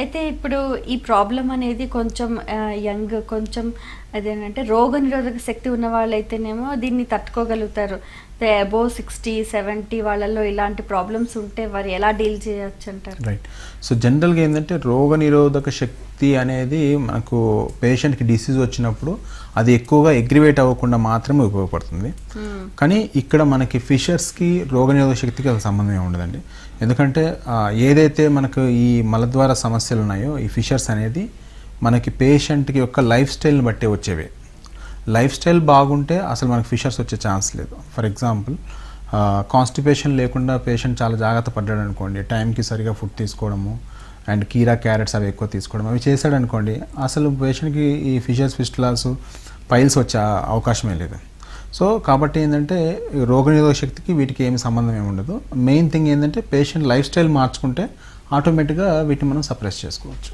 అయితే ఇప్పుడు ఈ ప్రాబ్లం అనేది కొంచెం యంగ్, కొంచెం అదేంటంటే రోగనిరోధక శక్తి ఉన్న వాళ్ళైతేనేమో దీన్ని తట్టుకోగలుగుతారు. అబోవ్ 60, 70 వాళ్ళల్లో ఇలాంటి ప్రాబ్లమ్స్ ఉంటే వారు ఎలా డీల్ చేయొచ్చు అంటారు? రైట్. సో జనరల్గా ఏంటంటే రోగనిరోధక శక్తి అనేది మనకు పేషెంట్కి డిసీజ్ వచ్చినప్పుడు అది ఎక్కువగా అగ్రివేట్ అవ్వకుండా మాత్రమే ఉపయోగపడుతుంది. కానీ ఇక్కడ మనకి ఫిషర్స్కి రోగనిరోధక శక్తికి అది సంబంధం ఉండదండి. ఎందుకంటే ఏదైతే మనకు ఈ మలద్వార సమస్యలు ఉన్నాయో ఈ ఫిషర్స్ అనేది మనకి పేషెంట్కి యొక్క లైఫ్ స్టైల్ని బట్టే వచ్చేవి. లైఫ్ స్టైల్ బాగుంటే అసలు మనకు ఫిషర్స్ వచ్చే ఛాన్స్ లేదు. ఫర్ ఎగ్జాంపుల్ కాన్స్టిపేషన్ లేకుండా పేషెంట్ చాలా జాగ్రత్త పడ్డాడు అనుకోండి, టైంకి సరిగా ఫుడ్ తీసుకోవడము అండ్ కీరా క్యారెట్స్ అవి ఎక్కువ తీసుకోవడం అవి చేశాడు అనుకోండి, అసలు పేషెంట్కి ఈ ఫిషర్స్, ఫిస్టులాస్, పైల్స్ వచ్చే అవకాశమే లేదు. సో కాబట్టి ఏంటంటే రోగనిరోధక శక్తికి వీటికి ఏమి సంబంధం ఏమి ఉండదు. మెయిన్ థింగ్ ఏంటంటే పేషెంట్ లైఫ్ స్టైల్ మార్చుకుంటే ఆటోమేటిక్గా వీటిని మనం సప్రెస్ చేసుకోవచ్చు.